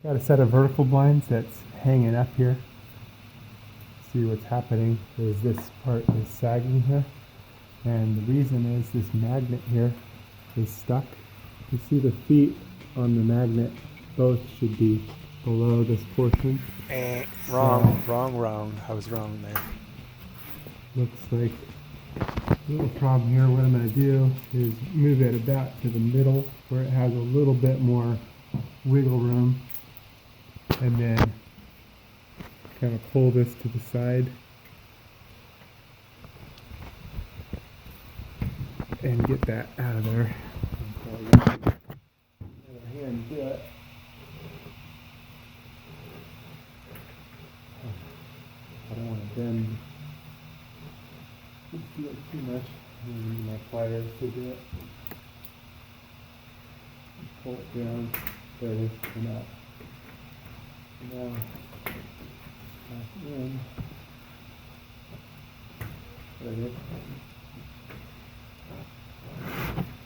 Got a set of vertical blinds that's hanging up here. See what's happening is this part is sagging here, and the reason is this magnet here is stuck. You see the feet on the magnet both should be below this portion. Wrong. I was wrong there. Looks like a little problem here. What I'm going to do is move it about to the middle where it has a little bit more wiggle room, and then kind of pull this to the side and get that out of there. Hand do it. I don't want to bend too much. I'm going to use my pliers to do it. Pull it down. There it is. And up. Now, back in. There it is.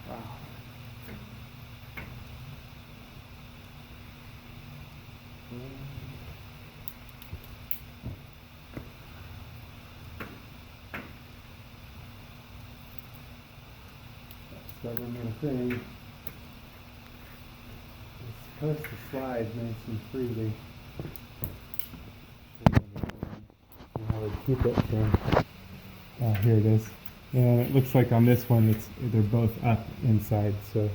Wow. Several more things. It's supposed to slide nice and freely. How to keep it from. Here it is. And it looks like on this one, they're both up inside. So,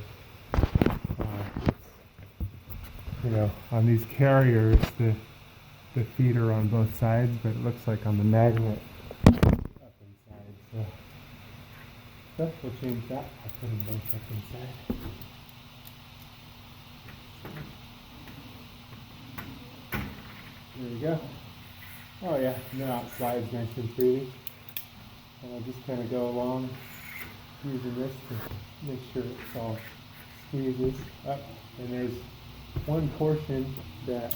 on these carriers, the feet are on both sides, but it looks like on the magnet, it's up inside. So, we'll change that. I'll put them both up inside. There we go. Oh yeah, now it slides nice and freely. And I'll just kind of go along using this to make sure it's all squeezes up. And there's one portion that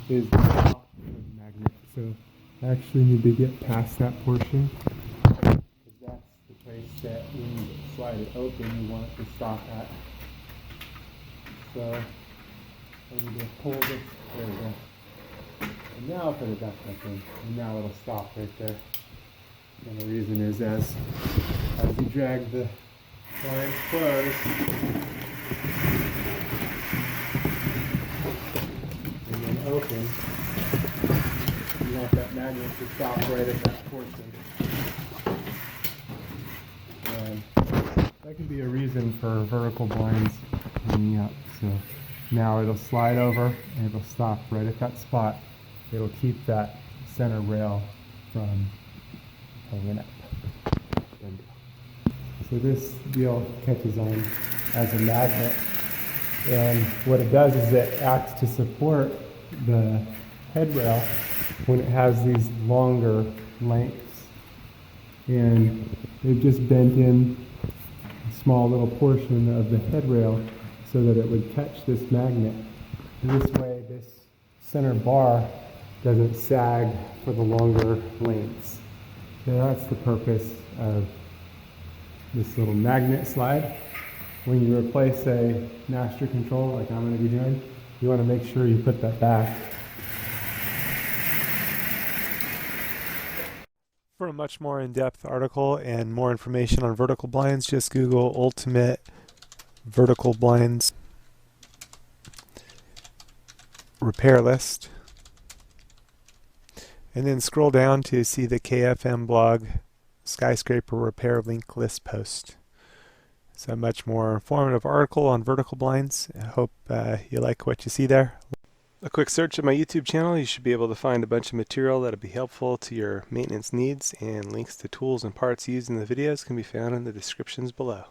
is the top of the magnet. So I actually need to get past that portion, because that's the place that when you slide it open, you want it to stop at. So I need to pull this. There we go. And now I'll put it back in, and now it'll stop right there. And the reason is as you drag the lines closed, and then open, you want that magnet to stop right at that portion. And that can be a reason for vertical blinds hanging up. So now it'll slide over and it'll stop right at that spot. It'll keep that center rail from hanging up. So this deal catches on as a magnet, and what it does is it acts to support the headrail when it has these longer lengths, and they've just bent in a small little portion of the headrail so that it would catch this magnet. And this way this center bar doesn't sag for the longer lengths. So that's the purpose of this little magnet slide. When you replace a master control like I'm going to be doing, you want to make sure you put that back. For a much more in-depth article and more information on vertical blinds, just Google Ultimate Vertical Blinds Repair List. And then scroll down to see the KFM blog Skyscraper Repair Link List post. It's a much more informative article on vertical blinds. I hope you like what you see there. A quick search of my YouTube channel, you should be able to find a bunch of material that'll be helpful to your maintenance needs, and links to tools and parts used in the videos can be found in the descriptions below.